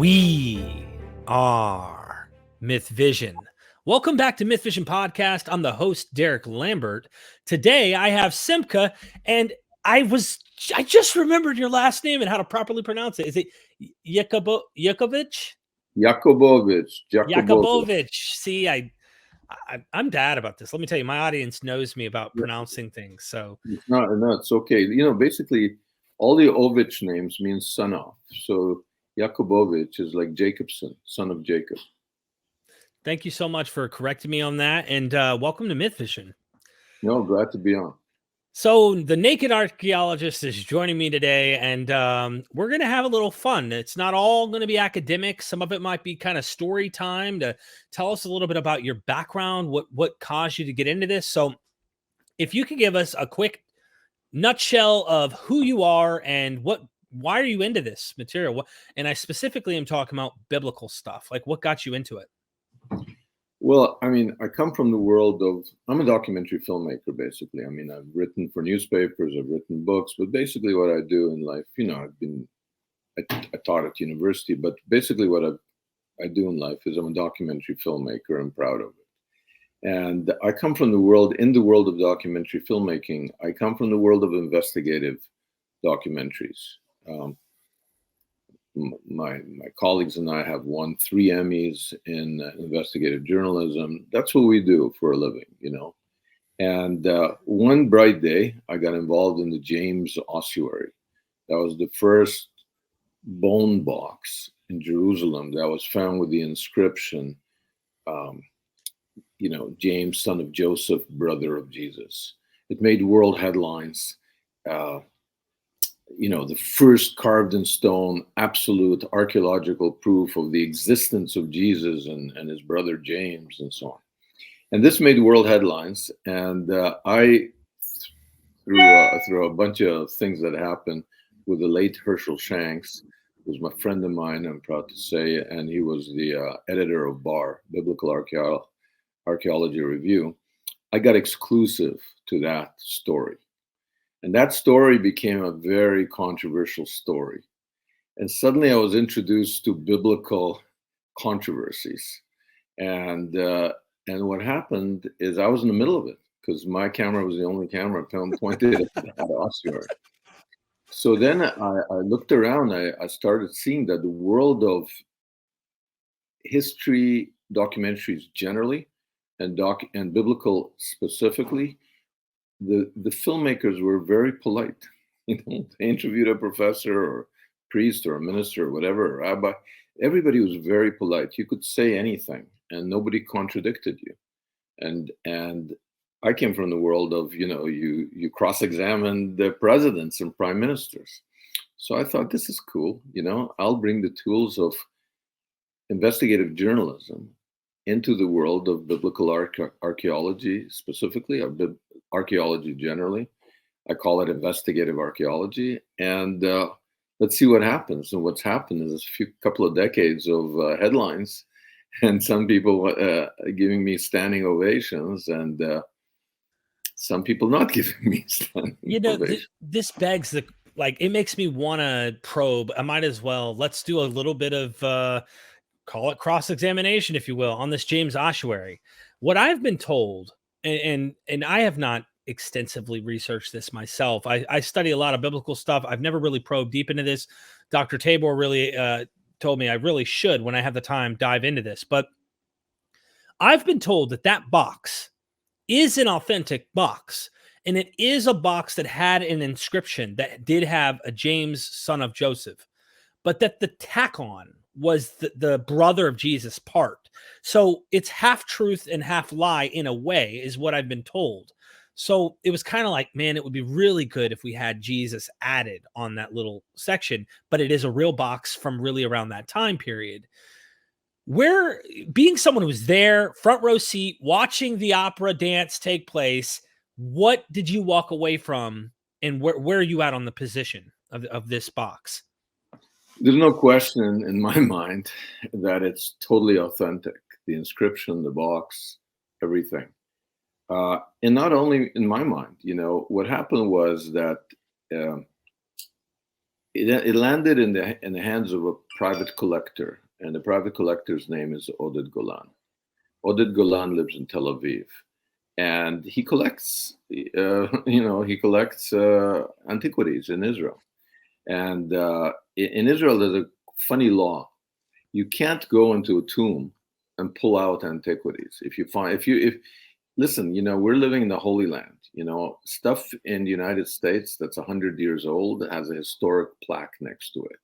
We are MythVision. Welcome back to MythVision Podcast. I'm the host, Derek Lambert. Today I have Simcha, and I just remembered your last name and how to properly pronounce it. Is it Jacobovici? Jacobovici. See, I'm bad about this. Let me tell you, my audience knows me about pronouncing things. So it's okay. You know, basically, all the Ovich names means son of. So Jacobovici is like Jacobson, son of Jacob. Thank you so much for correcting me on that, and welcome to MythVision. No, glad to be on. So the Naked Archaeologist is joining me today, and we're going to have a little fun. It's not all going to be academic. Some of it might be kind of story time to tell us a little bit about your background, what caused you to get into this. So if you could give us a quick nutshell of who you are and why are you into this material? And I specifically am talking about biblical stuff. Like, what got you into it? Well, I mean, I come from the world of, I'm a documentary filmmaker, basically. I mean, I've written for newspapers, I've written books, but basically what I do in life, you know, I taught at university, but basically what I do in life is I'm a documentary filmmaker. I'm proud of it. And I come from in the world of documentary filmmaking, I come from the world of investigative documentaries. My colleagues and I have won 3 Emmys in investigative journalism. That's what we do for a living, you know. And one bright day, I got involved in the James Ossuary. That was the first bone box in Jerusalem that was found with the inscription, you know, James, son of Joseph, brother of Jesus. It made world headlines. You know, the first carved in stone, absolute archaeological proof of the existence of Jesus and his brother James and so on. And this made world headlines. And I, through a bunch of things that happened with the late Herschel Shanks, who was my friend of mine, I'm proud to say, and he was the editor of BAR, Biblical Archaeology Review, I got exclusive to that story. And that story became a very controversial story. And suddenly I was introduced to biblical controversies. And what happened is I was in the middle of it because my camera was the only camera pointed at the ossuary. So then I looked around, I started seeing that the world of history documentaries generally and biblical specifically, the filmmakers were very polite. You know, they interviewed a professor or priest or a minister or whatever, a rabbi. Everybody was very polite. You could say anything and nobody contradicted you. And I came from the world of, you know, you cross-examine the presidents and prime ministers. So I thought, this is cool. You know, I'll bring the tools of investigative journalism into the world of biblical archaeology specifically, or archaeology generally. I call it investigative archaeology. And let's see what happens. And what's happened is a couple of decades of headlines and some people giving me standing ovations and some people not giving me standing ovations. This begs it makes me want to probe. I might as well, let's do a little bit of, call it cross-examination, if you will, on this James Ossuary. What I've been told, and I have not extensively researched this myself. I study a lot of biblical stuff. I've never really probed deep into this. Dr. Tabor really told me I really should, when I have the time, dive into this. But I've been told that box is an authentic box. And it is a box that had an inscription that did have a James, son of Joseph, but that the tack on was the brother of Jesus part. So it's half truth and half lie in a way, is what I've been told. So it was kind of like, man, it would be really good if we had Jesus added on that little section, but it is a real box from really around that time period. Where, being someone who was there, front row seat, watching the opera dance take place, what did you walk away from, and where are you at on the position of this box? There's no question in my mind that it's totally authentic. The inscription, the box, everything. And not only in my mind, you know, what happened was that it landed in the hands of a private collector, and the private collector's name is Oded Golan. Oded Golan lives in Tel Aviv, and he collects, he collects antiquities in Israel. And in Israel, there's a funny law: you can't go into a tomb and pull out antiquities. If listen, we're living in the Holy Land. Stuff in the United States that's 100 years old has a historic plaque next to it.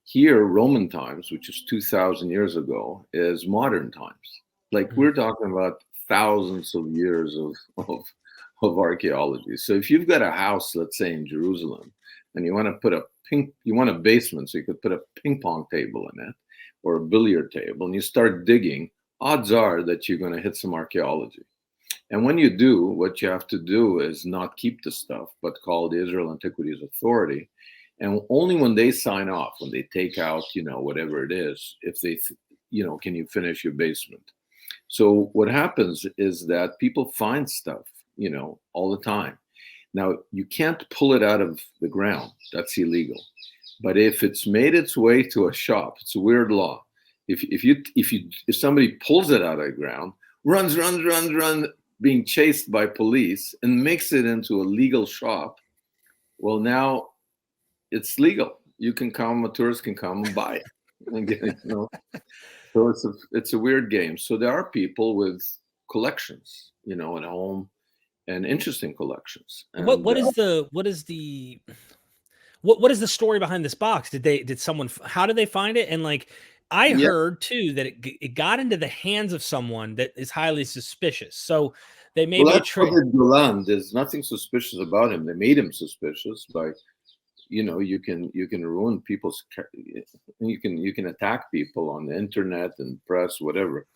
Here, Roman times, which is 2,000 years ago, is modern times. Like, we're talking about thousands of years of archaeology. So if you've got a house, let's say in Jerusalem, and you want to put you want a basement so you could put a ping pong table in it or a billiard table, and you start digging, odds are that you're going to hit some archaeology. And when you do, what you have to do is not keep the stuff, but call the Israeli Antiquities Authority. And only when they sign off, when they take out, whatever it is, if they, can you finish your basement? So what happens is that people find stuff, all the time. Now, you can't pull it out of the ground. That's illegal. But if it's made its way to a shop, it's a weird law. If somebody pulls it out of the ground, runs, being chased by police, and makes it into a legal shop, well, now it's legal. A tourist can come and buy it. And get it, So it's a weird game. So there are people with collections, at home, and interesting collections. And what is the story behind this box? How did they find it? And I heard too that it got into the hands of someone that is highly suspicious. So they made There's nothing suspicious about him. They made him suspicious by, you can ruin people's, you can attack people on the internet and press, whatever.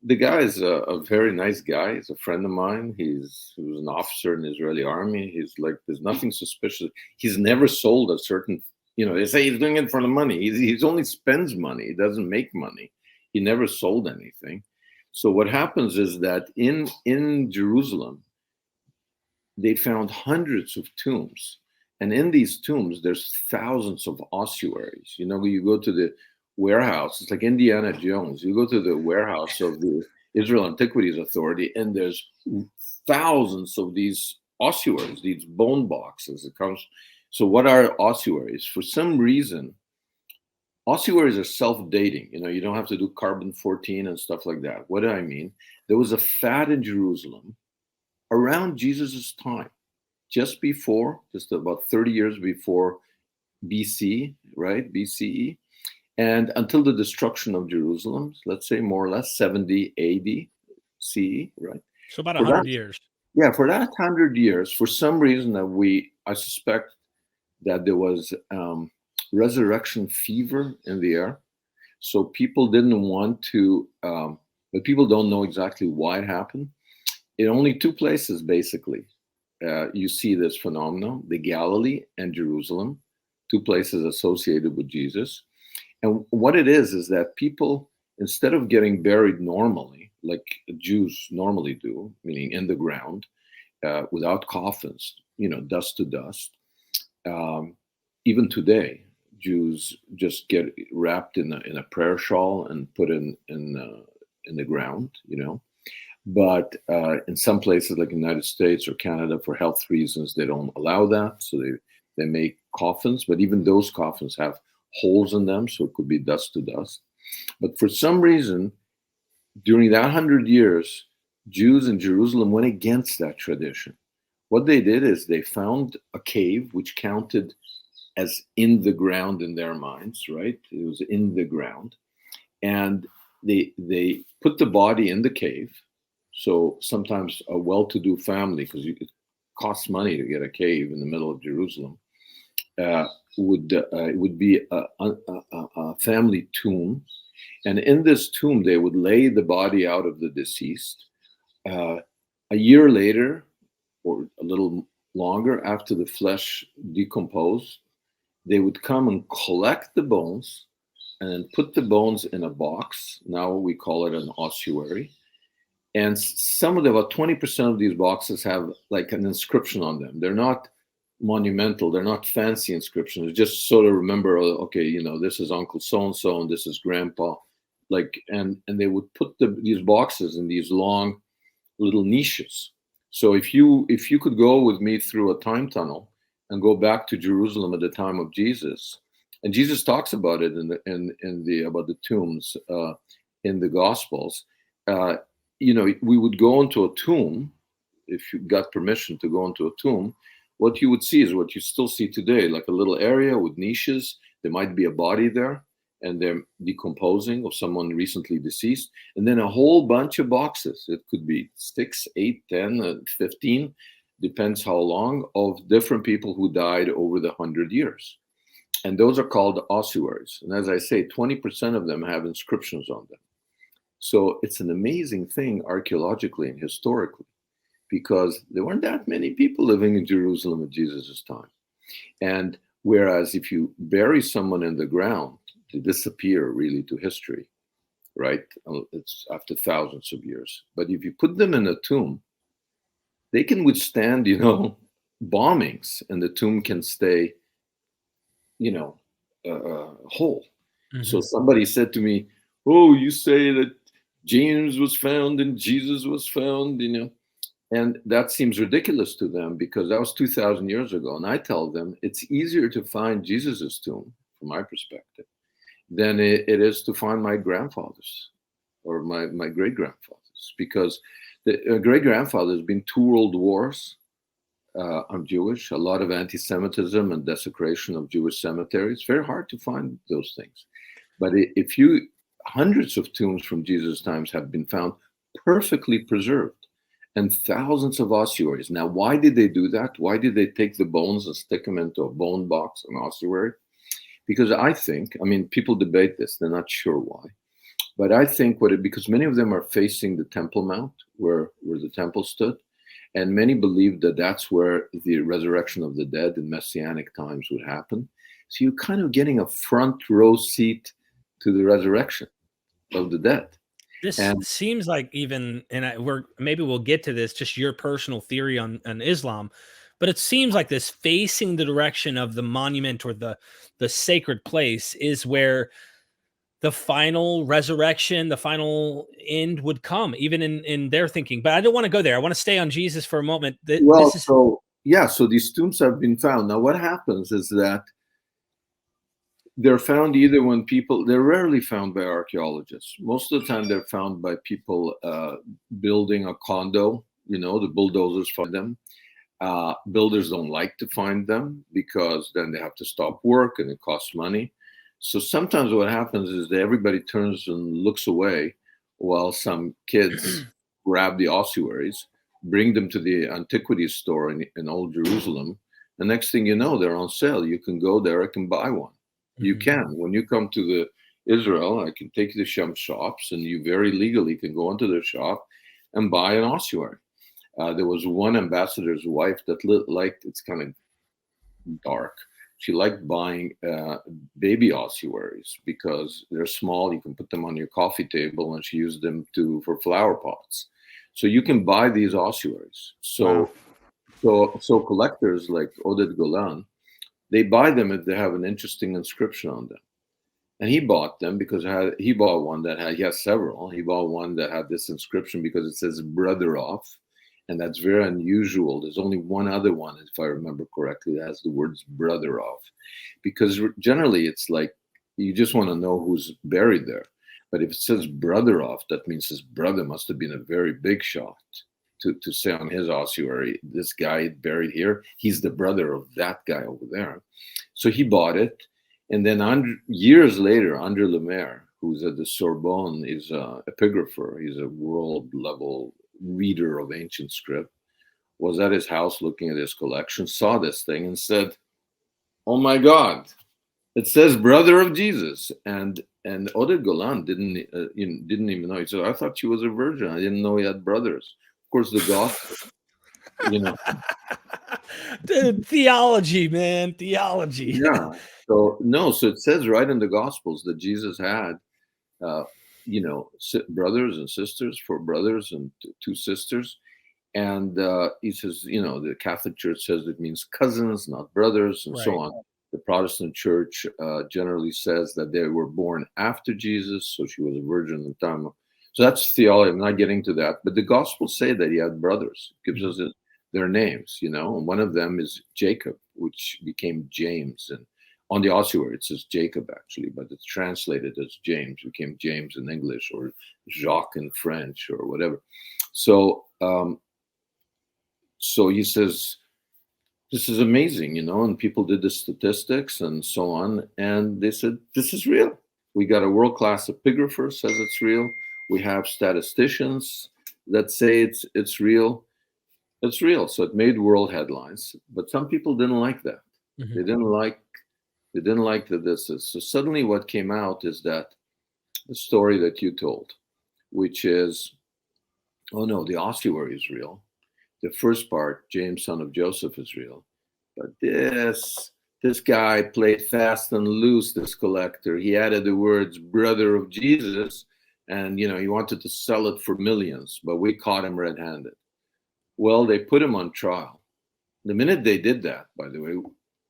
The guy is a very nice guy. He's a friend of mine. He was an officer in the Israeli army. He's like, there's nothing suspicious. He's never sold a certain, they say he's doing it for the money. He only spends money. He doesn't make money. He never sold anything. So what happens is that in Jerusalem, they found hundreds of tombs. And in these tombs, there's thousands of ossuaries. You go to the warehouse. It's like Indiana Jones. You go to the warehouse of the Israeli Antiquities Authority, and there's thousands of these ossuaries, these bone boxes. So what are ossuaries? For some reason, ossuaries are self-dating. You don't have to do carbon-14 and stuff like that. What do I mean? There was a fad in Jerusalem around Jesus's time, just about 30 years before BC, right? BCE. And until the destruction of Jerusalem, let's say more or less 70 AD CE, right? So about 100 years. Yeah, for that 100 years, for some reason I suspect that there was resurrection fever in the air. So people didn't want to, but people don't know exactly why it happened. In only two places, basically, you see this phenomenon: the Galilee and Jerusalem, two places associated with Jesus. And what it is that people, instead of getting buried normally, like Jews normally do, meaning in the ground, without coffins, dust to dust, even today, Jews just get wrapped in a prayer shawl and put in the ground, But in some places, like the United States or Canada, for health reasons, they don't allow that. So they make coffins, but even those coffins have holes in them, so it could be dust to dust. But for some reason, during that 100 years, Jews in Jerusalem went against that tradition. What they did is they found a cave which counted as in the ground in their minds, right? It was in the ground. And they put the body in the cave. So sometimes a well-to-do family, because it costs money to get a cave in the middle of Jerusalem, would be a family tomb, and in this tomb they would lay the body out of the deceased. A year later, or a little longer, after the flesh decomposed, they would come and collect the bones and then put the bones in a box. Now we call it an ossuary. And some of about 20% of these boxes have like an inscription on them. They're not monumental. They're not fancy inscriptions. It's just sort of remember, okay, you know, this is Uncle so-and-so and this is Grandpa. Like, and they would put these boxes in these long little niches. So if you could go with me through a time tunnel and go back to Jerusalem at the time of Jesus, and Jesus talks about it in the about the tombs in the Gospels. You know, we would go into a tomb if you got permission to go into a tomb. What you would see is what you still see today, like a little area with niches. There might be a body there, and they're decomposing, of someone recently deceased, and then a whole bunch of boxes. It could be 6, 8, 10, 15, depends how long, of different people who died over the 100 years. And those are called ossuaries. And as I say, 20% of them have inscriptions on them. So it's an amazing thing archaeologically and historically, because there weren't that many people living in Jerusalem at Jesus' time. And whereas if you bury someone in the ground, they disappear really to history, right? It's after thousands of years. But if you put them in a tomb, they can withstand, you know, bombings, and the tomb can stay, you know, whole. Mm-hmm. So somebody said to me, "Oh, you say that James was found and Jesus was found, you know," and that seems ridiculous to them because that was 2,000 years ago. And I tell them it's easier to find Jesus's tomb, from my perspective, than it is to find my grandfather's or my great-grandfather's, because the great-grandfather has been 2 world wars. I'm Jewish, a lot of anti-Semitism and desecration of Jewish cemeteries. It's very hard to find those things. But if hundreds of tombs from Jesus' times have been found perfectly preserved, and thousands of ossuaries. Now, why did they do that? Why did they take the bones and stick them into a bone box, an ossuary? Because I think, I mean, people debate this, they're not sure why. But I think because many of them are facing the Temple Mount, where the temple stood. And many believe that that's where the resurrection of the dead in Messianic times would happen. So you're kind of getting a front row seat to the resurrection of the dead. This seems like even, and maybe we'll get to this, just your personal theory on Islam, but it seems like this facing the direction of the monument or the sacred place is where the final resurrection, the final end would come, even in their thinking. But I don't want to go there. I want to stay on Jesus for a moment. So these tombs have been found. Now, what happens is that they're found either when they're rarely found by archaeologists. Most of the time, they're found by people building a condo. You know, the bulldozers find them. Builders don't like to find them because then they have to stop work and it costs money. So sometimes what happens is that everybody turns and looks away while some kids grab the ossuaries, bring them to the antiquities store in Old Jerusalem. The next thing you know, they're on sale. You can go there and buy one. You can. When you come to Israel, I can take you to some shops, and you very legally can go into the shop and buy an ossuary. There was one ambassador's wife that liked, it's kind of dark. She liked buying baby ossuaries because they're small. You can put them on your coffee table, and she used them for flower pots. So you can buy these ossuaries. So collectors like Oded Golan, they buy them if they have an interesting inscription on them. And he bought them because he bought one he has several. He bought one that had this inscription because it says brother of, and that's very unusual. There's only one other one, if I remember correctly, that has the words brother of, because generally it's like you just want to know who's buried there. But if it says brother of, that means his brother must have been a very big shot to say on his ossuary, this guy buried here, he's the brother of that guy over there. So he bought it. And then years later, Andre Lemaire, who's at the Sorbonne, is an epigrapher. He's a world-level reader of ancient script, was at his house looking at his collection, saw this thing and said, "Oh my God, it says brother of Jesus." And Oded Golan didn't even know. He said, "I thought she was a virgin. I didn't know he had brothers." Of course, the gospel, you know. Dude, theology, man, theology. Yeah. So it says right in the Gospels that Jesus had, brothers and sisters, 4 brothers and 2 sisters. And he says, the Catholic Church says it means cousins, not brothers, and so Right. on. The Protestant Church generally says that they were born after Jesus, so she was a virgin at the time. So that's theology. I'm not getting to that, but the Gospels say that he had brothers. It gives us their names, and one of them is Jacob, which became James. And on the ossuary it says Jacob actually, but it's translated as James, became James in English, or Jacques in French, or whatever. So he says, this is amazing, and people did the statistics and so on. And they said, this is real. We got a world-class epigrapher says it's real. We have statisticians that say it's real. It's real. So it made world headlines, but some people didn't like that. Mm-hmm. They didn't like that this is. So suddenly what came out is that the story that you told, which is, oh no, the ossuary is real. The first part, James, son of Joseph, is real. But this guy played fast and loose, this collector. He added the words brother of Jesus, and he wanted to sell it for millions, but we caught him red-handed. Well, they put him on trial. The minute they did that, by the way,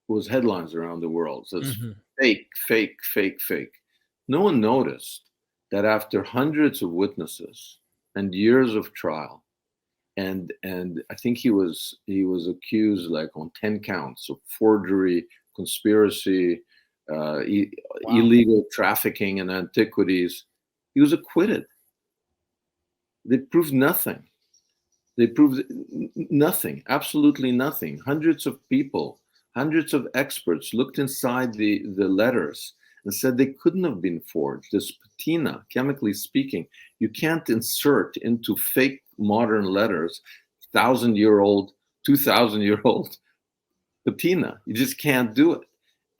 was headlines around the world. So it's fake, fake, fake, fake. No one noticed that after hundreds of witnesses and years of trial, and I think he was accused like on 10 counts of forgery, conspiracy, illegal trafficking in antiquities. He was acquitted. They proved nothing. They proved nothing, absolutely nothing. Hundreds of people, hundreds of experts looked inside the letters and said they couldn't have been forged. This patina, chemically speaking, you can't insert into fake modern letters 1,000-year-old, 2,000-year-old patina. You just can't do it.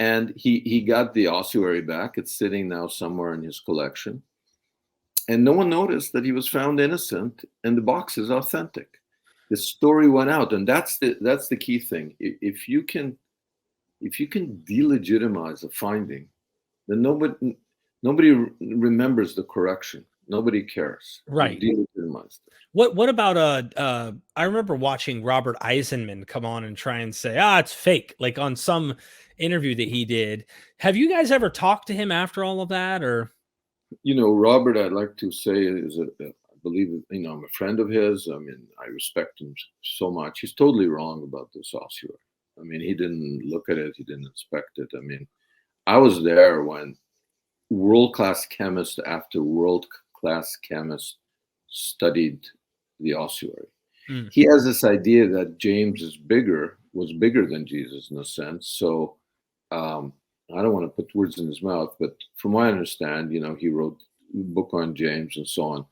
And he got the ossuary back. It's sitting now somewhere in his collection. And no one noticed that he was found innocent, and the box is authentic. The story went out, and that's the key thing. If you can delegitimize a finding, then nobody remembers the correction. Nobody cares. Right. Delegitimized. What about I remember watching Robert Eisenman come on and try and say, it's fake, like on some interview that he did. Have you guys ever talked to him after all of that? Or Robert, I'd like to say I believe, I'm a friend of his. I mean, I respect him so much. He's totally wrong about this ossuary. I mean, he didn't look at it. He didn't inspect it. I mean, I was there when world-class chemist after world-class chemist studied the ossuary. He has this idea that James was bigger than Jesus in a sense. So I don't want to put words in his mouth, but from what I understand, he wrote a book on James and so on,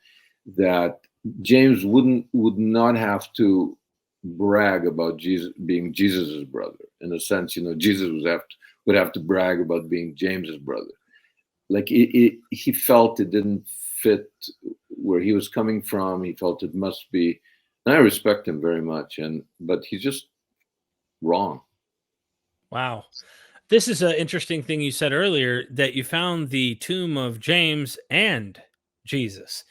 that James would not have to brag about Jesus being Jesus's brother. In a sense, Jesus would have to brag about being James's brother. Like he felt it didn't fit where he was coming from. He felt it must be, and I respect him very much, but he's just wrong. Wow. This is an interesting thing you said earlier, that you found the tomb of James and Jesus.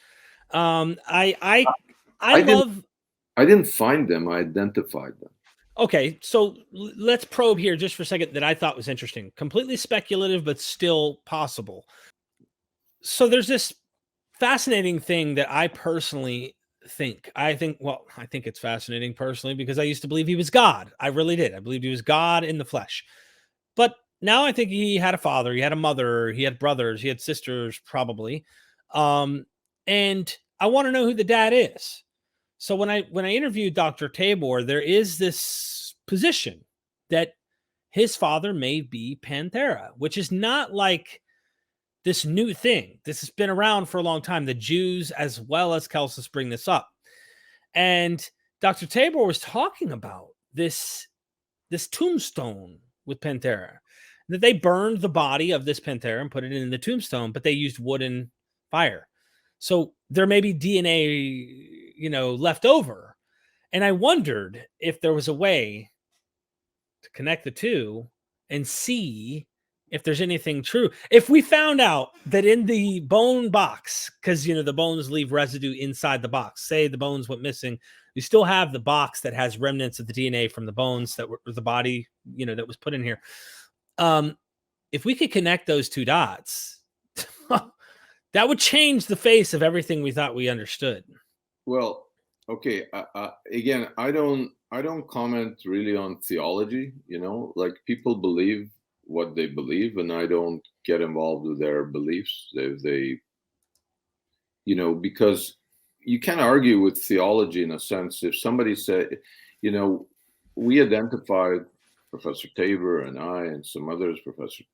I didn't find them. I identified them. Okay, so let's probe here just for a second that I thought was interesting. Completely speculative, but still possible. So there's this fascinating thing that I personally think. I think it's fascinating personally because I used to believe he was God. I really did. I believed he was God in the flesh. But now I think he had a father, he had a mother, he had brothers, he had sisters, probably. And I want to know who the dad is. So when I interviewed Dr. Tabor, there is this position that his father may be Panthera, which is not like this new thing. This has been around for a long time. The Jews as well as Celsus bring this up. And Dr. Tabor was talking about this tombstone with Panthera, that they burned the body of this Panthera and put it in the tombstone, but they used wood and fire. So there may be DNA, left over. And I wondered if there was a way to connect the two and see if there's anything true. If we found out that in the bone box, because the bones leave residue inside the box, say the bones went missing, you still have the box that has remnants of the DNA from the bones that were the body, that was put in here. If we could connect those two dots, that would change the face of everything we thought we understood. Well, okay. Again, I don't comment really on theology. Like, people believe what they believe, and I don't get involved with their beliefs. They because you can't argue with theology in a sense. If somebody said, we identified, Professor Tabor and I and some others, Professor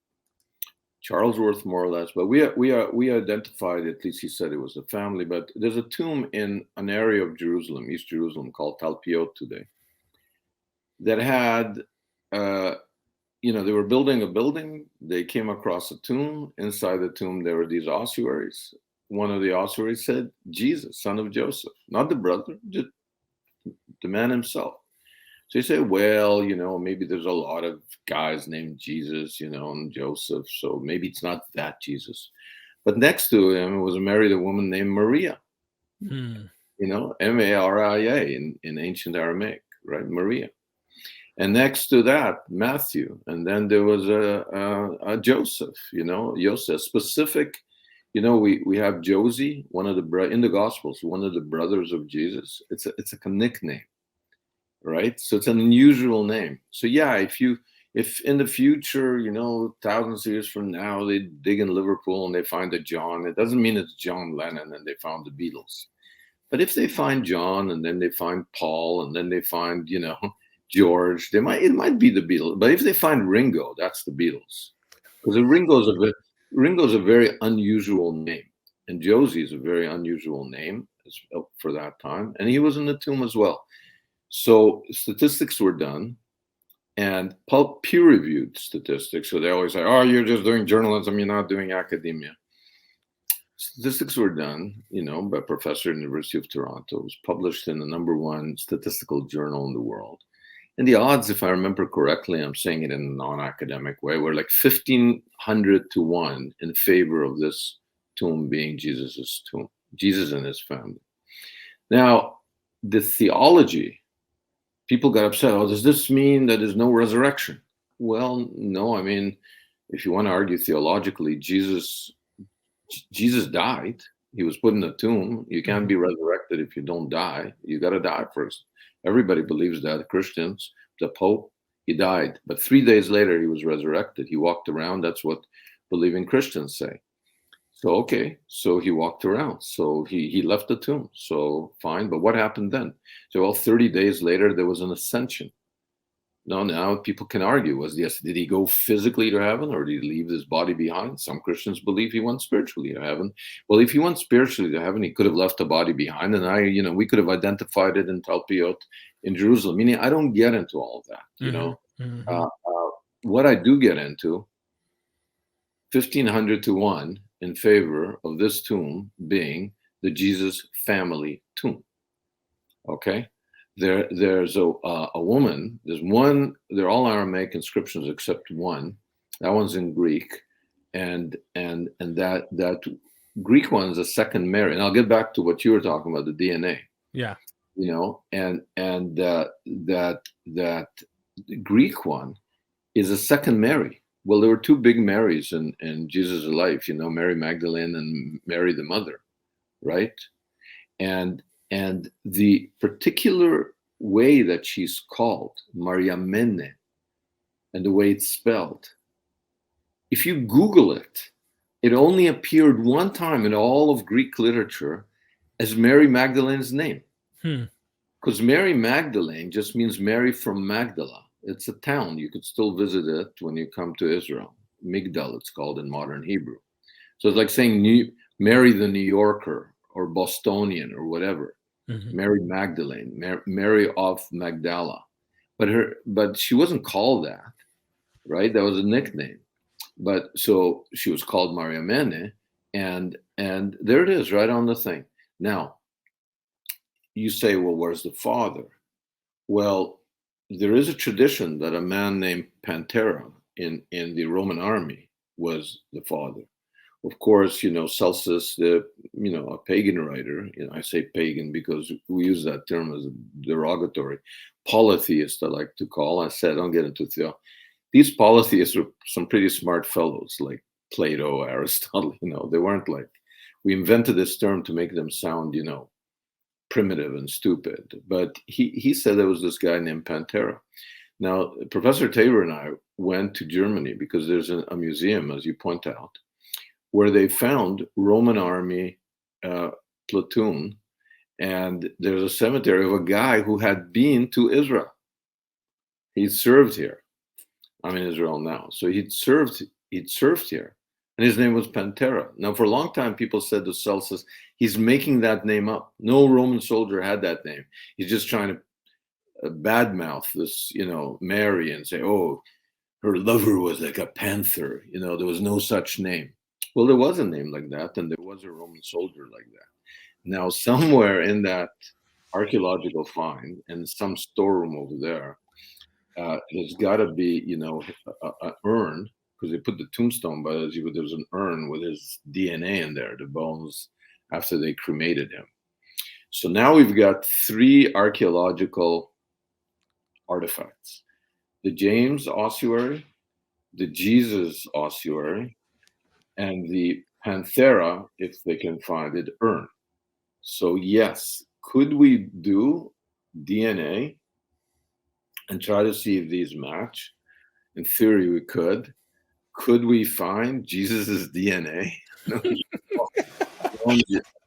Charlesworth, more or less, but we identified, at least he said it was a family, but there's a tomb in an area of Jerusalem, East Jerusalem, called Talpiot today, that had, they were building a building. They came across a tomb. Inside the tomb, there were these ossuaries. One of the ossuaries said, Jesus, son of Joseph, not the brother, just the man himself. So you say, well, maybe there's a lot of guys named Jesus, and Joseph, so maybe it's not that Jesus. But next to him was married a woman named Maria, Maria in ancient Aramaic, right? Maria. And next to that, Matthew. And then there was a Joseph, Joseph, specific. We have Josie, in the Gospels, one of the brothers of Jesus. It's a nickname. Right, so it's an unusual name. So yeah, if in the future, thousands of years from now, they dig in Liverpool and they find a John, it doesn't mean it's John Lennon and they found the Beatles. But if they find John and then they find Paul and then they find George, it might be the Beatles. But if they find Ringo, that's the Beatles, because Ringo's a very unusual name, and Josie is a very unusual name for that time, and he was in the tomb as well. So statistics were done, and peer-reviewed statistics. So they always say, "Oh, you're just doing journalism. You're not doing academia." Statistics were done, by a professor at the University of Toronto. It was published in the #1 statistical journal in the world. And the odds, if I remember correctly, I'm saying it in a non-academic way, were like 1,500 to 1 in favor of this tomb being Jesus's tomb, Jesus and his family. Now, the theology. People got upset. Oh, does this mean that there's no resurrection? Well, no. I mean, if you want to argue theologically, Jesus died. He was put in a tomb. You can't be resurrected if you don't die. You got to die first. Everybody believes that. Christians, the Pope, he died. But 3 days later, he was resurrected. He walked around. That's what believing Christians say. So, okay, so he walked around. So he left the tomb. So fine, but what happened then? So, well, 30 days later, there was an ascension. Now people can argue, did he go physically to heaven, or did he leave his body behind? Some Christians believe he went spiritually to heaven. Well, if he went spiritually to heaven, he could have left the body behind, and we could have identified it in Talpiot in Jerusalem. Meaning, I don't get into all of that, what I do get into, 1,500 to 1 in favor of this tomb being the Jesus family tomb. Okay, there's a woman. There's one. They're all Aramaic inscriptions except one. That one's in Greek, and that Greek one's a second Mary. And I'll get back to what you were talking about, the DNA. Yeah. And that Greek one is a second Mary. Well, there were two big Marys in Jesus' life, Mary Magdalene and Mary the mother, right? And the particular way that she's called, Mariamene, and the way it's spelled, if you Google it, it only appeared one time in all of Greek literature as Mary Magdalene's name. Because Mary Magdalene just means Mary from Magdala. It's a town. You could still visit it when you come to Israel. Migdal, it's called in modern Hebrew. So it's like saying Mary the New Yorker or Bostonian or whatever. Mary Magdalene, Mary of Magdala. But she wasn't called that, right? That was a nickname. But so she was called Mariamene, and there it is, right on the thing. Now, you say, well, where's the father? Well, there is a tradition that a man named Pantera, in the Roman army was the father. Of course, Celsus, a pagan writer, I say pagan because we use that term as a derogatory, polytheist, I like to call. I said, don't get into theology. These polytheists were some pretty smart fellows like Plato, Aristotle, they weren't like, we invented this term to make them sound, primitive and stupid. But he said there was this guy named Pantera. Now, Professor Tabor and I went to Germany because there's a museum, as you point out, where they found Roman army platoon, and there's a cemetery of a guy who had been to Israel. He served here. I'm in Israel now, so he'd served here, and his name was Pantera. Now, for a long time, people said to Celsus, he's making that name up. No Roman soldier had that name. He's just trying to badmouth this, Mary, and say, oh, her lover was like a panther. There was no such name. Well, there was a name like that, and there was a Roman soldier like that. Now, somewhere in that archaeological find, in some storeroom over there, there's got to be, an urn, because they put the tombstone, but there's an urn with his DNA in there, the bones, after they cremated him. So now we've got 3 archaeological artifacts: the James Ossuary, the Jesus Ossuary, and the Panthera, if they can find it, urn. So yes, could we do DNA and try to see if these match? In theory, we could. Could we find Jesus's DNA?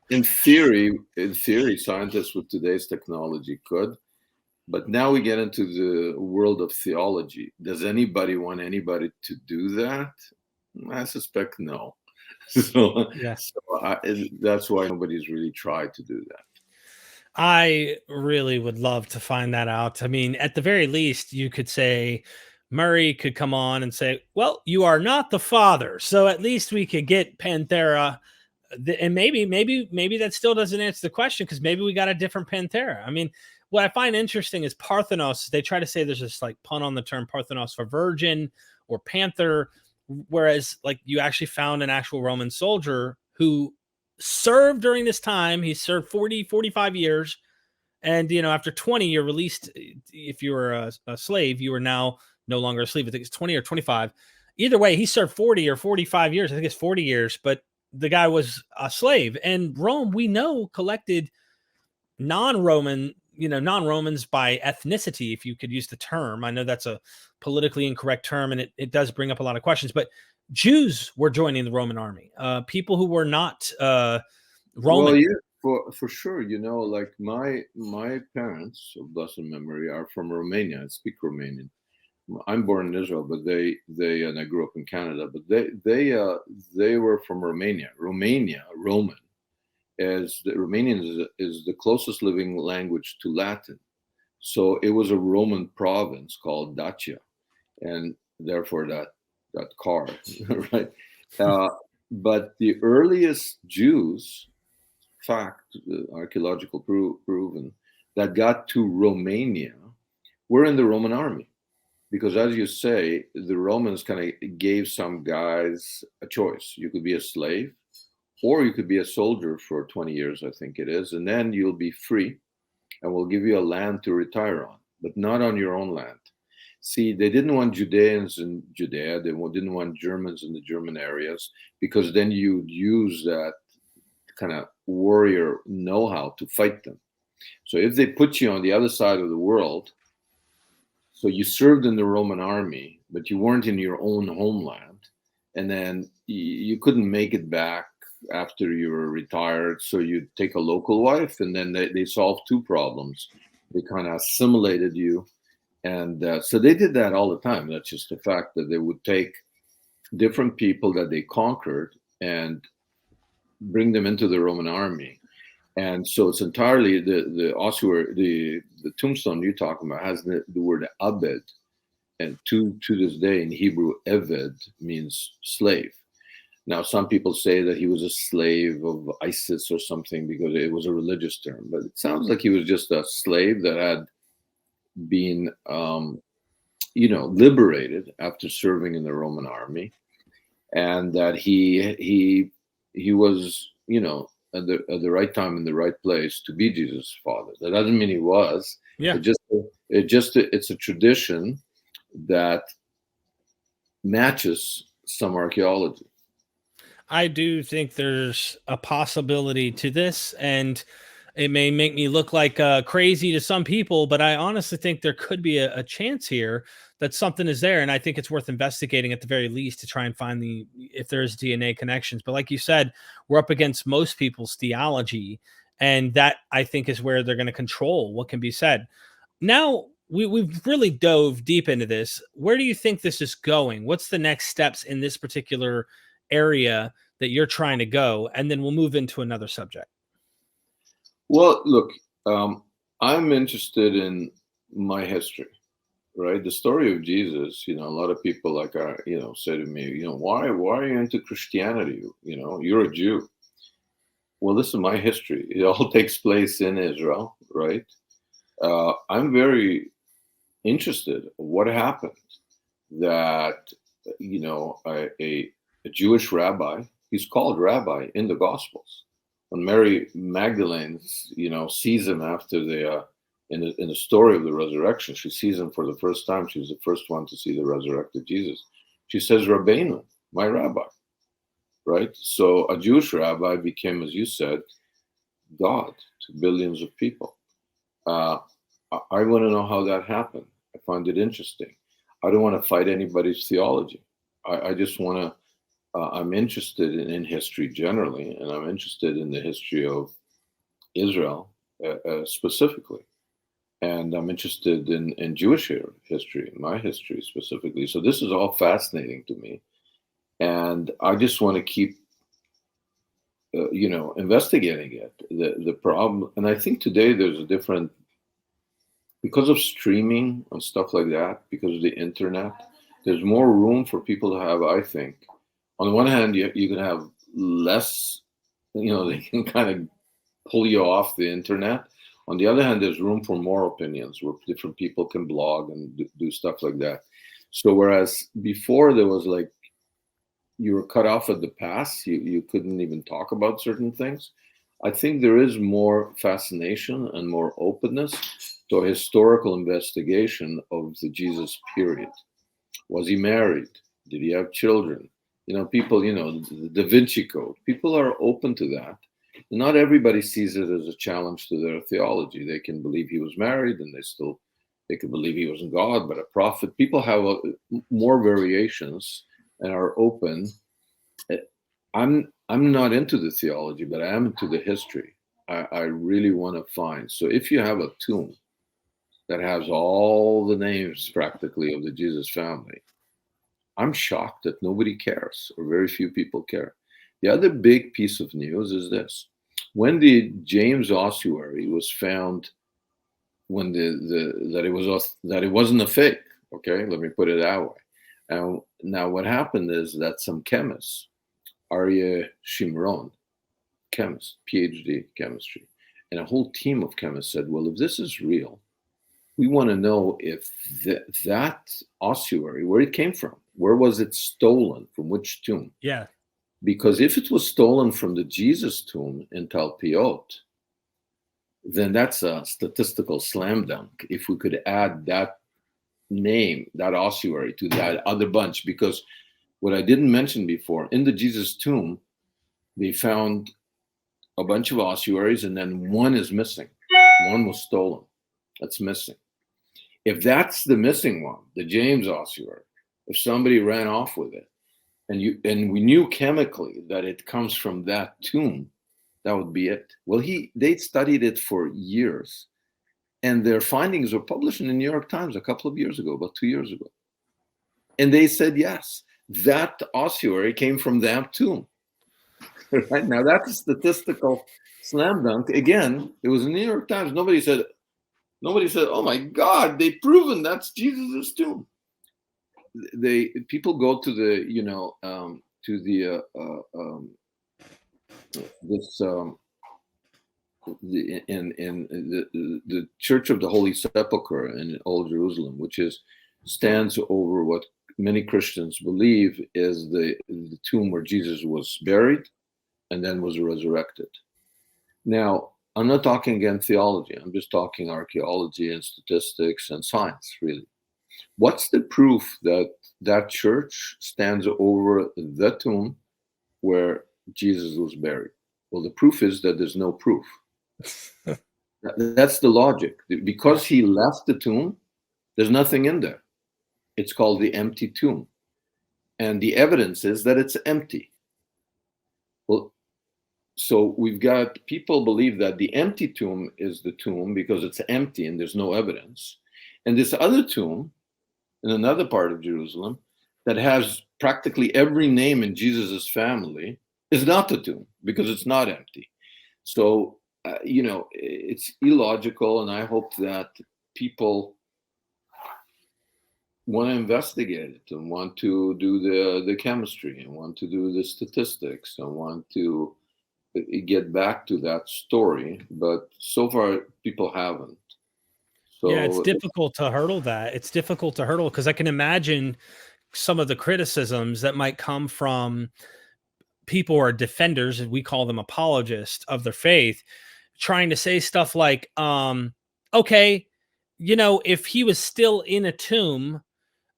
In theory, scientists with today's technology could. But now we get into the world of theology. Does anybody want anybody to do that? I suspect no. So, Yes. That's why nobody's really tried to do that. I really would love to find that out. I mean, at the very least, you could say Murray could come on and say, well, you are not the father. So at least we could get Panthera. And maybe that still doesn't answer the question, because maybe we got a different Panthera. I mean, what I find interesting is Parthenos. They try to say there's this like pun on the term Parthenos for virgin or panther, whereas like you actually found an actual Roman soldier who served during this time. He served 45 years. And, after 20, you're released. If you were a slave, you were now no longer a slave. I think it's 20 or 25. Either way, he served 40 or 45 years. I think it's 40 years, but the guy was a slave. And Rome, we know, collected non-Romans by ethnicity, if you could use the term. I know that's a politically incorrect term, and it does bring up a lot of questions, but Jews were joining the Roman army. People who were not Roman. Well, yeah, for sure. Like my parents of blessed memory are from Romania. I speak Romanian. I'm born in Israel, but they and I grew up in Canada. But they were from Romania. Roman, as the Romanian is the closest living language to Latin. So it was a Roman province called Dacia, and therefore that car, right? But the earliest Jews, fact, archaeological proven, that got to Romania were in the Roman army. Because as you say, the Romans kind of gave some guys a choice. You could be a slave, or you could be a soldier for 20 years, I think it is, and then you'll be free, and we'll give you a land to retire on, but not on your own land. See, they didn't want Judeans in Judea. They didn't want Germans in the German areas, because then you'd use that kind of warrior know-how to fight them. So if they put you on the other side of the world, so you served in the Roman army, but you weren't in your own homeland, and then you couldn't make it back after you were retired, so you'd take a local wife, and then they solved 2 problems. They kind of assimilated you, and so they did that all the time. That's just the fact that they would take different people that they conquered and bring them into the Roman army. And so it's entirely the ossuary, the tombstone you're talking about has the word abed, and to this day in Hebrew, eved means slave. Now, some people say that he was a slave of Isis or something because it was a religious term, but it sounds like he was just a slave that had been liberated after serving in the Roman army, and that he was, at the right time in the right place to be Jesus' father. That doesn't mean he was. Yeah. It's a tradition that matches some archaeology. I do think there's a possibility to this, and it may make me look like crazy to some people, but I honestly think there could be a chance here that something is there, and I think it's worth investigating at the very least to try and find the if there's DNA connections. But like you said, we're up against most people's theology, and that I think is where they're going to control what can be said. Now we've really dove deep into this. Where do you think this is going? What's the next steps in this particular area that you're trying to go? And then we'll move into another subject. Well, look, I'm interested in my history, right? The story of Jesus. A lot of people say to me, why are you into Christianity? You're a Jew. Well, this is my history. It all takes place in Israel, right? I'm very interested in what happened that a Jewish rabbi, he's called rabbi in the Gospels. When Mary Magdalene, sees him after in the story of the resurrection, she sees him for the first time. She's the first one to see the resurrected Jesus. She says, Rabbeinu, my rabbi, right? So a Jewish rabbi became, as you said, God to billions of people. I want to know how that happened. I find it interesting. I don't want to fight anybody's theology. I just want to, I'm interested in history generally, and I'm interested in the history of Israel specifically. And I'm interested in Jewish history, my history specifically. So this is all fascinating to me. And I just want to keep, investigating it. The problem, and I think today there's a different, because of streaming and stuff like that, because of the internet, there's more room for people to have, I think. On the one hand, you can have less, they can kind of pull you off the internet. On the other hand, there's room for more opinions where different people can blog and do stuff like that. So whereas before there was like, you were cut off at the pass, you couldn't even talk about certain things. I think there is more fascination and more openness to a historical investigation of the Jesus period. Was he married? Did he have children? People, the Da Vinci Code, people are open to that. Not everybody sees it as a challenge to their theology. They can believe he was married, and they can believe he wasn't God, but a prophet. People have more variations and are open. I'm not into the theology, but I am into the history. I really want to find. So if you have a tomb that has all the names practically of the Jesus family, I'm shocked that nobody cares, or very few people care. The other big piece of news is this: when the James ossuary was found, when that it wasn't a fake. Okay, let me put it that way. And now what happened is that some chemists, Aryeh Shimron, chemist, PhD chemistry, and a whole team of chemists said, well, if this is real, we want to know if that ossuary, where it came from, where was it stolen, from which tomb? Yeah. Because if it was stolen from the Jesus tomb in Talpiot, then that's a statistical slam dunk. If we could add that name, that ossuary, to that other bunch, because what I didn't mention before, in the Jesus tomb, they found a bunch of ossuaries, and then one is missing. One was stolen. That's missing. If that's the missing one, the James ossuary, if somebody ran off with it, and we knew chemically that it comes from that tomb, that would be it. Well, they studied it for years, and their findings were published in the New York Times a couple of years ago, about 2 years ago. And they said, yes, that ossuary came from that tomb. Right now, that's a statistical slam dunk. Again, it was in the New York Times. Nobody said, oh my God, they've proven that's Jesus' tomb. People go to the, to the in the Church of the Holy Sepulchre in Old Jerusalem, which is stands over what many Christians believe is the tomb where Jesus was buried and then was resurrected. Now, I'm not talking again theology. I'm just talking archaeology and statistics and science, really. What's the proof that that church stands over the tomb where Jesus was buried? Well, the proof is that there's no proof. That's the logic. Because he left the tomb, there's nothing in there. It's called the empty tomb. And the evidence is that it's empty. Well, so we've got people believe that the empty tomb is the tomb because it's empty and there's no evidence. And this other tomb in another part of Jerusalem that has practically every name in Jesus's family is not the tomb because it's not empty. So, it's illogical, and I hope that people want to investigate it and want to do the chemistry and want to do the statistics and want to get back to that story. But so far, people haven't. So yeah, it's difficult to hurdle that. It's difficult to hurdle because I can imagine some of the criticisms that might come from people who are defenders, and we call them apologists of their faith, trying to say stuff like, okay, if he was still in a tomb,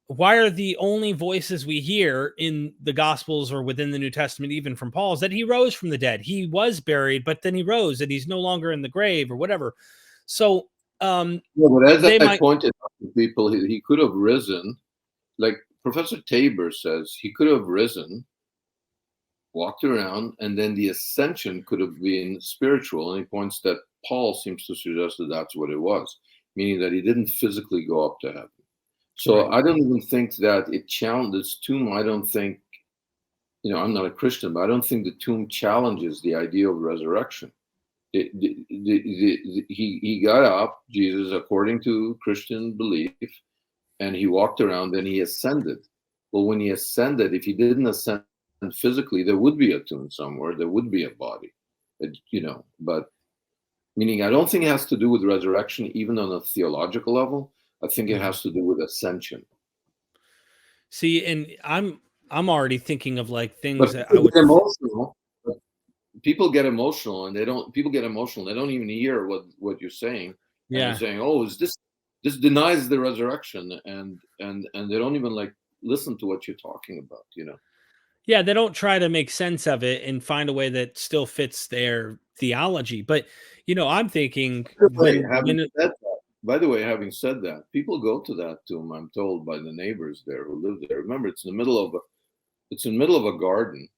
why are the only voices we hear in the Gospels or within the New Testament, even from Paul's, that he rose from the dead? He was buried, but then he rose and he's no longer in the grave or whatever. So, but as I pointed out to people, he could have risen. Like Professor Tabor says, he could have risen, walked around, and then the ascension could have been spiritual. And he points that Paul seems to suggest that that's what it was, meaning that he didn't physically go up to heaven. So I don't even think that it challenged this tomb. I don't think, I'm not a Christian, but I don't think the tomb challenges the idea of resurrection. He got up, Jesus, according to Christian belief, and he walked around and he ascended. Well, when he ascended, if he didn't ascend physically, there would be a tomb somewhere. There would be a body, but meaning I don't think it has to do with resurrection, even on a theological level. I think it has to do with ascension. See, and I'm already thinking of like things that I would emotional. People get emotional, and people get emotional. They don't even hear what you're saying. Yeah. And you're saying, "Oh, is this denies the resurrection," and they don't even listen to what you're talking about. Yeah, they don't try to make sense of it and find a way that still fits their theology. But I'm thinking by the way, having said that, people go to that tomb, I'm told, by the neighbors there who live there. Remember, it's in the middle of a garden,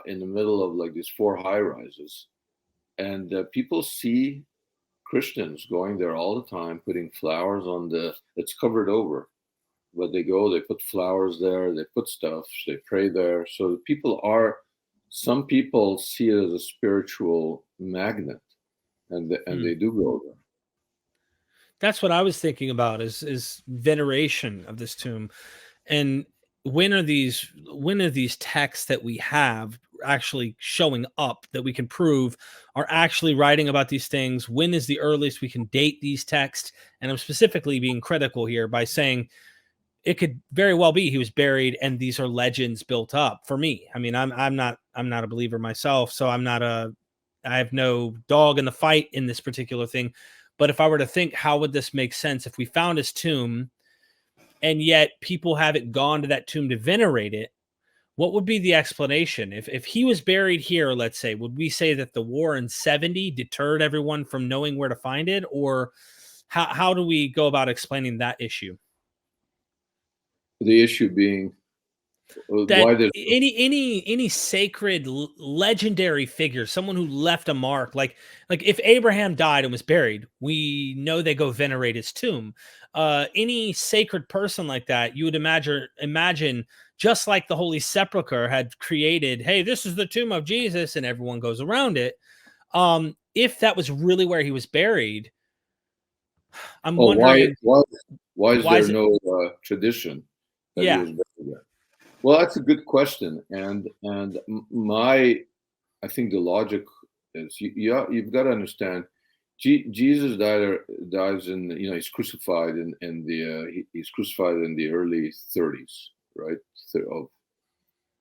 in the middle of these 4 high rises, and people see Christians going there all the time, putting flowers on it's covered over, but they go, they put flowers there, they put stuff, they pray there. So some people see it as a spiritual magnet, and they do go there. That's what I was thinking about is veneration of this tomb. And when are these texts that we have actually showing up that we can prove are actually writing about these things? When is the earliest we can date these texts? And I'm specifically being critical here by saying it could very well be he was buried and these are legends built up. For me, I mean, I'm not a believer myself, so I have no dog in the fight in this particular thing. But if I were to think, how would this make sense if we found his tomb and yet people haven't gone to that tomb to venerate it? What would be the explanation? If he was buried here, let's say, would we say that the war in 70 deterred everyone from knowing where to find it? Or how do we go about explaining that issue? The issue being that why any sacred legendary figure, someone who left a mark, like if Abraham died and was buried, we know they go venerate his tomb. Any sacred person like that, you would imagine just like the Holy Sepulchre had created, hey, this is the tomb of Jesus, and everyone goes around it. If that was really where he was buried, I'm wondering why is there no tradition that he was buried there? Well, that's a good question, and I think the logic is you've got to understand Jesus dies in, he's crucified he's crucified in the early 30s, right,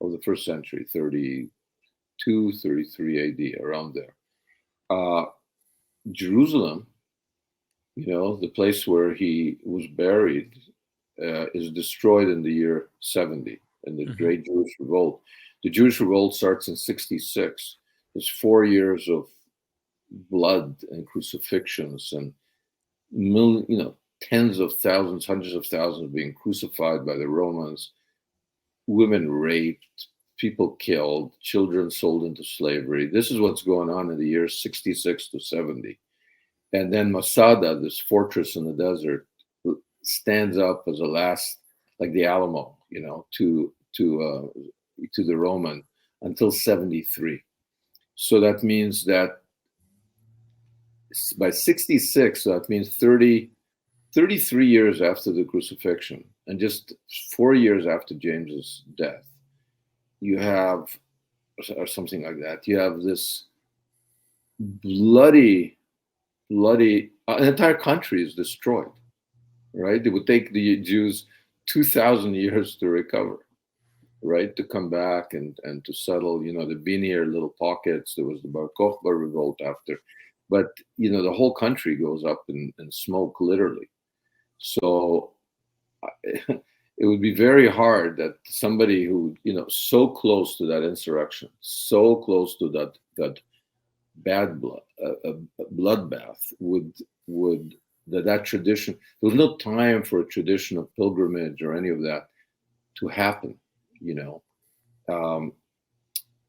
of the first century, 32, 33 AD, around there. Jerusalem, the place where he was buried, is destroyed in the year 70 in the Great Jewish Revolt. The Jewish Revolt starts in 66. There's 4 years of blood and crucifixions and tens of thousands, hundreds of thousands being crucified by the Romans, women raped, people killed, children sold into slavery. This is what's going on in the years 66 to 70. And then Masada, this fortress in the desert, stands up as a last, like the Alamo, to the Roman until 73. So that means that by 66, so that means 33 years after the crucifixion, and just 4 years after James's death, you have, or something like that, you have this bloody, an entire country is destroyed, right? It would take the Jews 2,000 years to recover, right? To come back and to settle, the veneer little pockets. There was the Bar Kokhba revolt after, but, the whole country goes up in smoke, literally. So it would be very hard that somebody who, so close to that insurrection, so close to that bad bloodbath that tradition, there was no time for a tradition of pilgrimage or any of that to happen,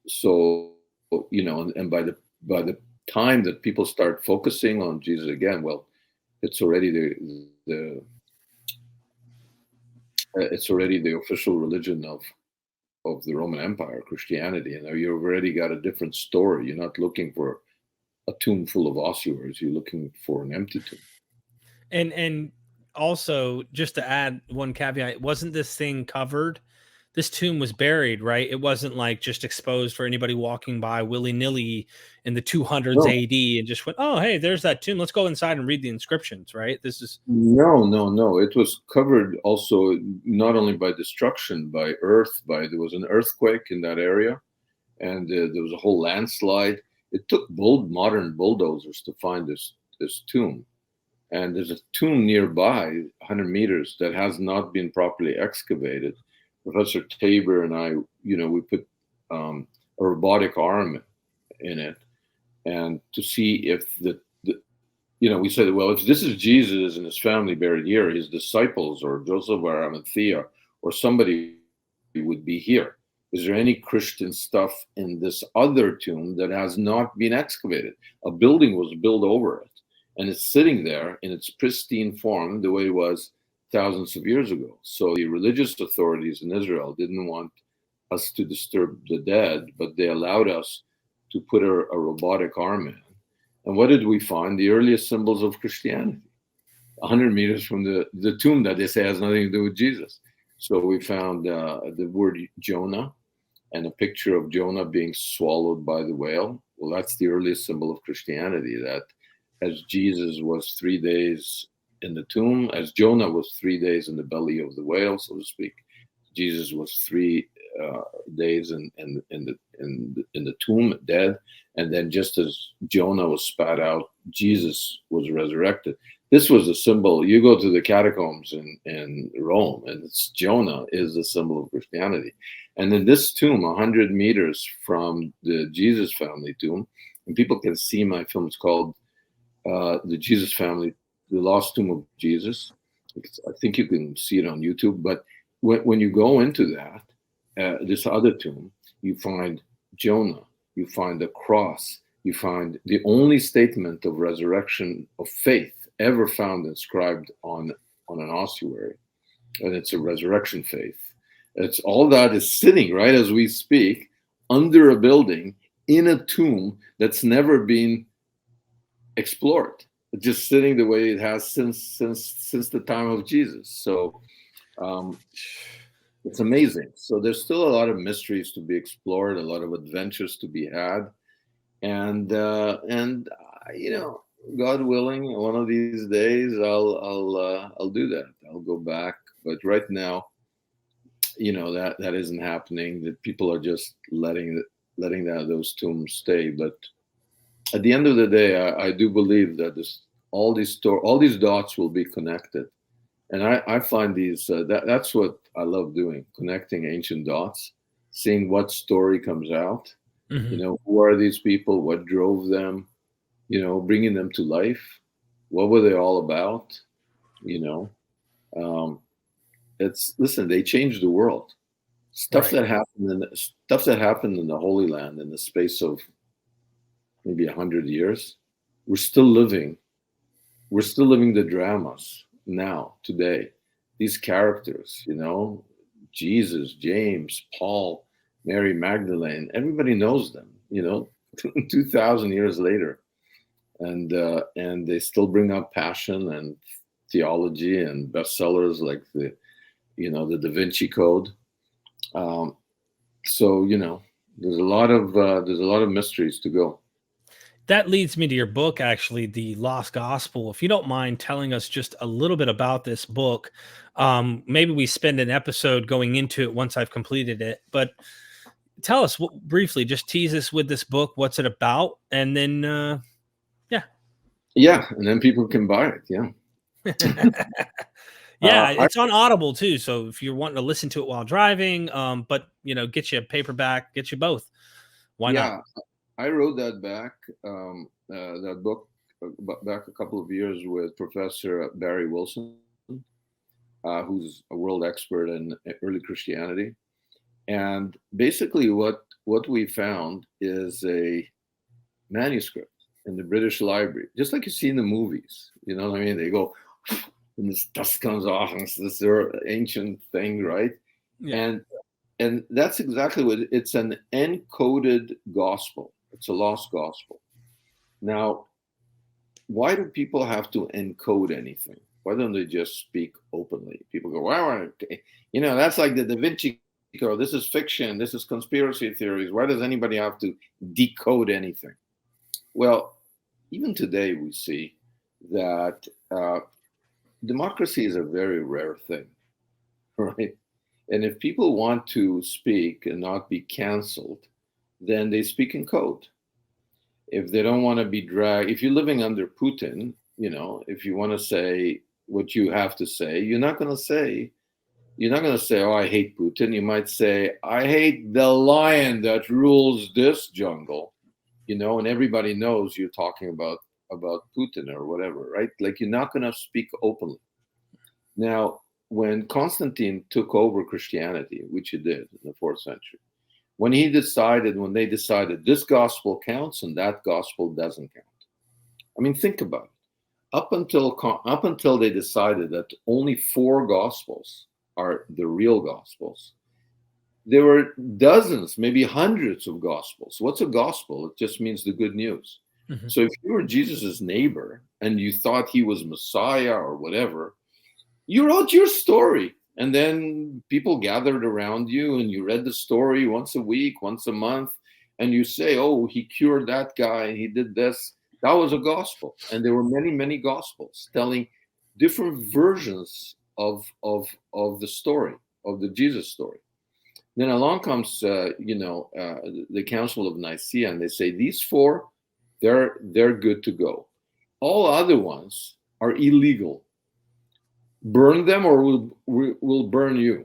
so, and by the time that people start focusing on Jesus again, well, it's already it's already the official religion of the Roman Empire, Christianity. And you've already got a different story. You're not looking for a tomb full of ossuaries. You're looking for an empty tomb. And also, just to add one caveat, wasn't this thing covered? This tomb was buried, right? It wasn't like just exposed for anybody walking by willy-nilly in the 200s No. AD and just went, oh, hey, there's that tomb. Let's go inside and read the inscriptions, right? This is... No. It was covered also not only by destruction, by earth, there was an earthquake in that area, and there was a whole landslide. It took modern bulldozers to find this tomb. And there's a tomb nearby, 100 meters, that has not been properly excavated. Professor Tabor and I, we put a robotic arm in it, and to see if we said, well, if this is Jesus and his family buried here, his disciples or Joseph or Arimathea or somebody would be here. Is there any Christian stuff in this other tomb that has not been excavated? A building was built over it, and it's sitting there in its pristine form the way it was thousands of years ago. So the religious authorities in Israel didn't want us to disturb the dead, but they allowed us to put a robotic arm in. And what did we find? The earliest symbols of Christianity, 100 meters from the tomb that they say has nothing to do with Jesus. So we found the word Jonah and a picture of Jonah being swallowed by the whale. Well, that's the earliest symbol of Christianity, that as Jesus was 3 days in the tomb, as Jonah was 3 days in the belly of the whale, so to speak, Jesus was 3 days in the tomb, dead, and then just as Jonah was spat out, Jesus was resurrected. This was a symbol. You go to the catacombs in Rome, and Jonah is the symbol of Christianity. And in this tomb, 100 meters from the Jesus family tomb, and people can see my film. It's called The Jesus Family, The Lost Tomb of Jesus. I think you can see it on YouTube. But when you go into that, this other tomb, you find Jonah, you find the cross, you find the only statement of resurrection of faith ever found inscribed on an ossuary, and it's a resurrection faith. It's all that is sitting right as we speak under a building in a tomb that's never been explored. It's just sitting the way it has since the time of Jesus. So it's amazing. So there's still a lot of mysteries to be explored, a lot of adventures to be had, and God willing, one of these days I'll do that. I'll go back. But right now, that isn't happening. That people are just letting those tombs stay. But at the end of the day, I do believe that all these dots will be connected, and I find that's what I love doing, connecting ancient dots, seeing what story comes out. Mm-hmm. Who are these people? What drove them? Bringing them to life. What were they all about? You know, um, listen. They changed the world. Right. Stuff that happened in the Holy Land in the space of maybe 100 years. We're still living. We're still living the dramas now today. These characters, Jesus, James, Paul, Mary Magdalene. Everybody knows them. 2,000 years later, and they still bring up passion and theology and bestsellers like the Da Vinci Code. So there's a lot of mysteries to go. That leads me to your book, actually, The Lost Gospel. If you don't mind telling us just a little bit about this book, maybe we spend an episode going into it once I've completed it. But tell us briefly, just tease us with this book. What's it about? And then, yeah. Yeah, and then people can buy it. Yeah. Yeah, I, it's on Audible too. So if you're wanting to listen to it while driving, but get you a paperback, get you both. Why not? yeah, I wrote that book back a couple of years with Professor Barry Wilson, who's a world expert in early Christianity. And basically, what we found is a manuscript in the British Library, just like you see in the movies. You know what I mean? They go, and this dust comes off, and it's this ancient thing, right? Yeah. And that's exactly what it's an encoded gospel. It's a lost gospel. Now, why do people have to encode anything? Why don't they just speak openly? People go, well, that's like the Da Vinci Code. This is fiction. This is conspiracy theories. Why does anybody have to decode anything? Well, even today we see that democracy is a very rare thing, right? And if people want to speak and not be canceled, then they speak in code. If they don't want to be dragged, if you're living under Putin, if you want to say what you have to say, you're not going to say, oh, I hate Putin. You might say, I hate the lion that rules this jungle, and everybody knows you're talking about Putin or whatever, right? Like you're not going to speak openly. Now, when Constantine took over Christianity, which he did in the 4th century, when they decided this gospel counts and that gospel doesn't count. I mean, think about it. Up until they decided that only 4 gospels are the real gospels, there were dozens, maybe hundreds of gospels. What's a gospel? It just means the good news. Mm-hmm. So if you were Jesus's neighbor and you thought he was Messiah or whatever, you wrote your story. And then people gathered around you and you read the story once a week, once a month, and you say, oh, he cured that guy, he did this. That was a gospel. And there were many, many gospels telling different versions of the story, of the Jesus story. Then along comes, the Council of Nicaea, and they say these 4, they're good to go. All other ones are illegal. Burn them, or we'll burn you.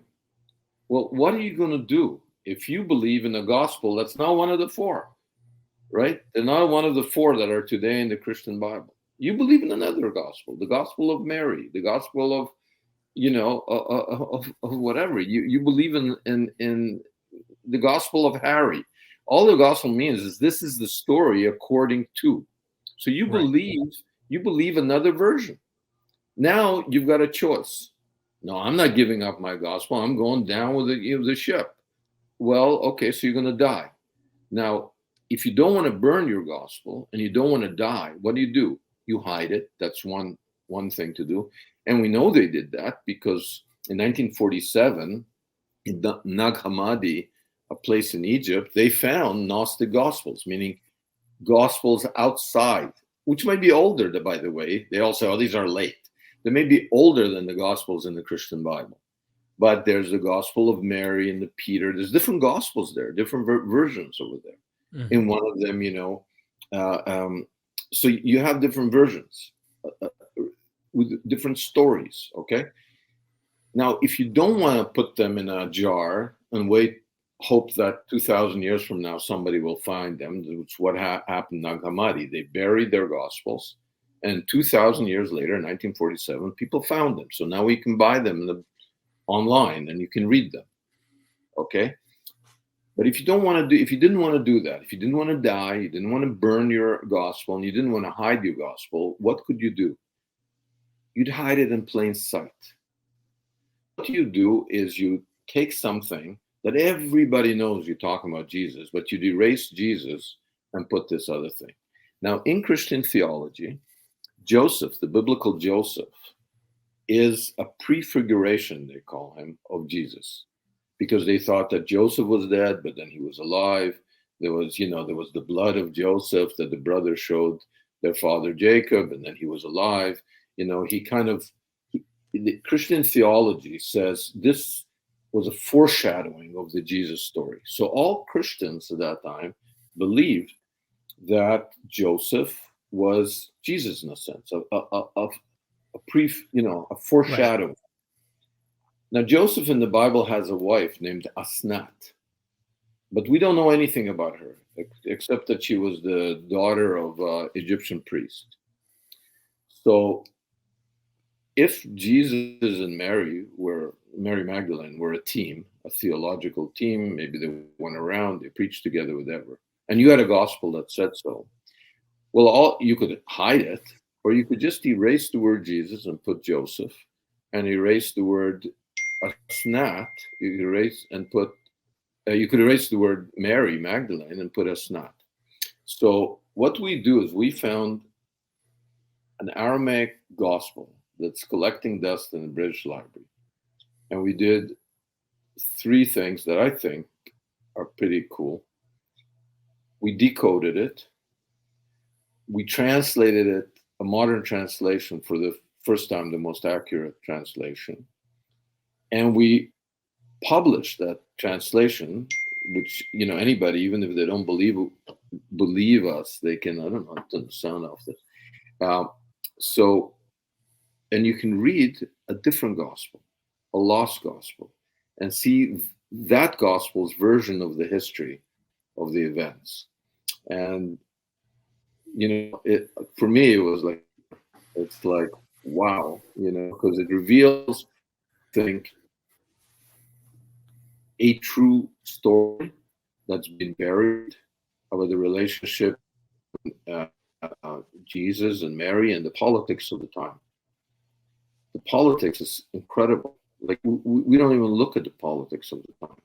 Well, what are you going to do if you believe in a gospel that's not one of the 4, right? They're not one of the 4 that are today in the Christian Bible. You believe in another gospel, the gospel of Mary, the gospel of, of whatever. You believe in the gospel of Harry. All the gospel means is this is the story according to. So you believe another version. Now you've got a choice. No, I'm not giving up my gospel. I'm going down with the ship. Well, okay, so you're going to die. Now, if you don't want to burn your gospel and you don't want to die, what do? You hide it. That's one thing to do. And we know they did that because in 1947, in Nag Hammadi, a place in Egypt, they found Gnostic gospels, meaning gospels outside which might be older, by the way. They all say, oh, these are late. They may be older than the Gospels in the Christian Bible. But there's the Gospel of Mary and the Peter. There's different Gospels there, different versions over there. In one of them, so you have different versions with different stories, okay? Now, if you don't want to put them in a jar and hope that 2,000 years from now somebody will find them, it's what happened in Nag Hammadi. They buried their Gospels, and 2,000 years later, in 1947, people found them. So now we can buy them online and you can read them, okay? But if you didn't want to do that, if you didn't want to die, you didn't want to burn your Gospel, and you didn't want to hide your Gospel, what could you do? You'd hide it in plain sight. What you do is you take something that everybody knows you're talking about Jesus, but you'd erase Jesus and put this other thing. Now, in Christian theology, Joseph, the biblical Joseph, is a prefiguration, they call him, of Jesus, because they thought that Joseph was dead, but then he was alive. There was the blood of Joseph that the brothers showed their father Jacob, and then he was alive. The Christian theology says this was a foreshadowing of the Jesus story. So all Christians at that time believed that Joseph was Jesus in a sense, a foreshadowing. Right. Now, Joseph in the Bible has a wife named Asnat, but we don't know anything about her except that she was the daughter of an Egyptian priest. So if Jesus and Mary Magdalene were a team, a theological team, maybe they went around, they preached together, whatever, and you had a gospel that said so, well, you could hide it, or you could just erase the word Jesus and put Joseph, and erase the word Asnat. You could erase the word Mary Magdalene and put Asnat. So what we do is we found an Aramaic gospel that's collecting dust in the British Library, and we did 3 things that I think are pretty cool. We decoded it. We translated it, a modern translation for the first time, the most accurate translation. And we published that translation, which, anybody, even if they don't believe us, they can, I don't know, turn the sound off this. And you can read a different gospel, a lost gospel, and see that gospel's version of the history of the events. And, for me, it's like, wow, because it reveals, I think, a true story that's been buried about the relationship Jesus and Mary and the politics of the time. The politics is incredible. Like, we don't even look at the politics of the time.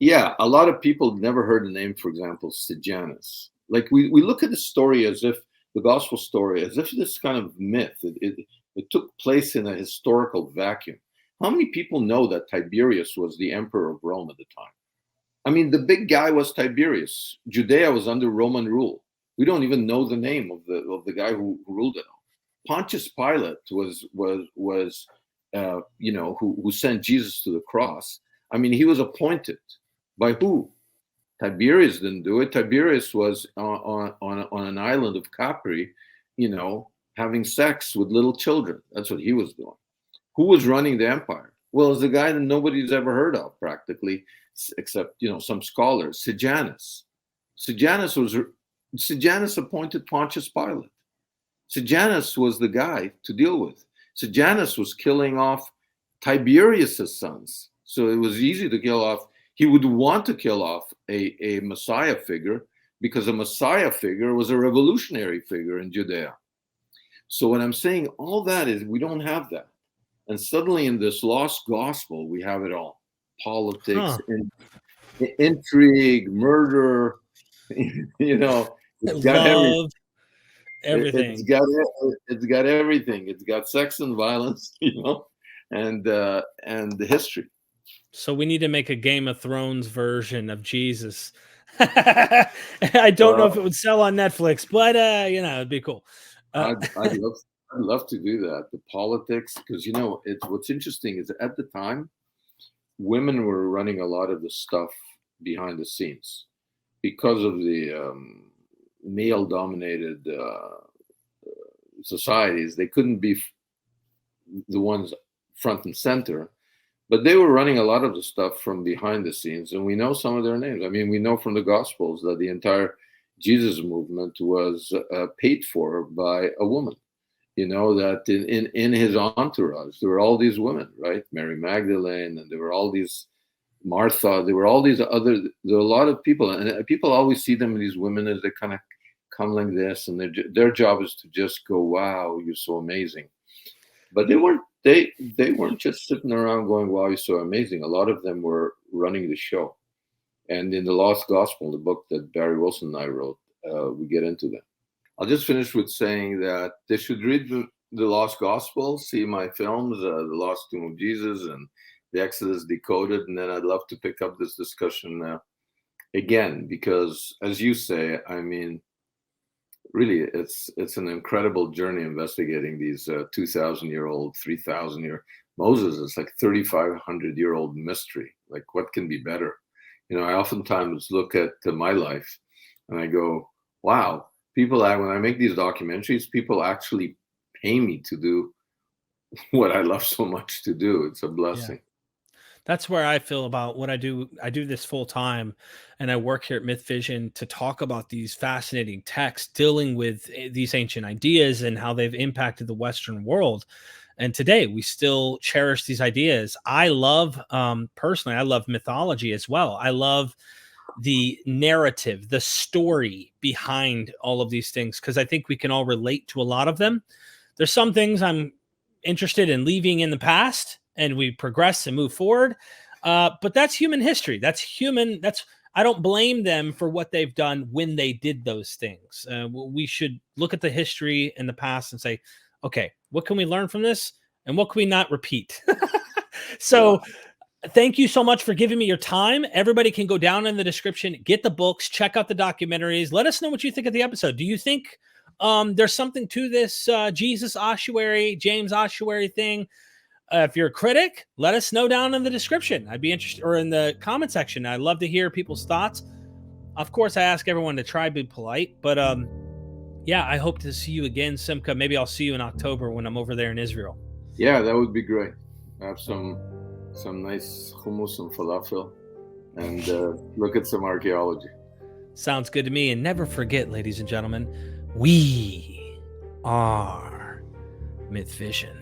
Yeah, a lot of people never heard the name, for example, Sejanus. Like, we look at the story as if, the gospel story, as if this kind of myth, it took place in a historical vacuum. How many people know that Tiberius was the emperor of Rome at the time? I mean, the big guy was Tiberius. Judea was under Roman rule. We don't even know the name of the guy who ruled it all. Pontius Pilate who sent Jesus to the cross. I mean, he was appointed by who? Tiberius didn't do it. Tiberius was on an island of Capri, having sex with little children. That's what he was doing. Who was running the empire? Well, it's a guy that nobody's ever heard of, practically, except some scholars. Sejanus. Sejanus appointed Pontius Pilate. Sejanus was the guy to deal with. Sejanus was killing off Tiberius's sons, so it was easy to kill off. He would want to kill off a Messiah figure, because a Messiah figure was a revolutionary figure in Judea. So what I'm saying, all that is, we don't have that. And suddenly in this lost gospel, we have it all. Politics, intrigue, murder, it's got love, everything. It's got everything. It's got sex and violence, and the history. So we need to make a Game of Thrones version of Jesus. I don't know if it would sell on Netflix, but it'd be cool. I'd love to do that. The politics, because what's interesting is at the time, women were running a lot of the stuff behind the scenes because of the male-dominated societies. They couldn't be the ones front and center, but they were running a lot of the stuff from behind the scenes, and we know some of their names. I mean, we know from the Gospels that the entire Jesus movement was paid for by a woman. That in his entourage, there were all these women, right? Mary Magdalene, and there were all these Martha, there were all these there were a lot of people, and people always see them, these women, as they kind of come like this, and their job is to just go, wow, you're so amazing. But they weren't just sitting around going, wow, you're so amazing. A lot of them were running the show. And in The Lost Gospel, the book that Barry Wilson and I wrote, we get into that. I'll just finish with saying that they should read the Lost Gospel, see my films, The Lost Tomb of Jesus and The Exodus Decoded, and then I'd love to pick up this discussion again, because as you say, I mean, really, it's an incredible journey investigating these 2,000-year-old, 3,000-year. Moses is like 3,500-year-old mystery. Like, what can be better? I oftentimes look at my life and I go, wow, when I make these documentaries, people actually pay me to do what I love so much to do. It's a blessing. Yeah. That's where I feel about what I do. I do this full time, and I work here at MythVision to talk about these fascinating texts dealing with these ancient ideas and how they've impacted the Western world. And today we still cherish these ideas. I love, personally, I love mythology as well. I love the narrative, the story behind all of these things, because I think we can all relate to a lot of them. There's some things I'm interested in leaving in the past, and we progress and move forward. But that's human history. That's human. I don't blame them for what they've done when they did those things. We should look at the history in the past and say, okay, what can we learn from this? And what can we not repeat? So thank you so much for giving me your time. Everybody can go down in the description, get the books, check out the documentaries. Let us know what you think of the episode. Do you think there's something to this Jesus Ossuary, James Ossuary thing? If you're a critic, let us know down in the description. I'd be interested, or in the comment section. I'd love to hear people's thoughts. Of course, I ask everyone to try to be polite, but yeah, I hope to see you again, Simcha. Maybe I'll see you in October when I'm over there in Israel. Yeah, that would be great. Have some nice hummus and falafel, and look at some archaeology. Sounds good to me. And never forget, ladies and gentlemen, we are MythVision.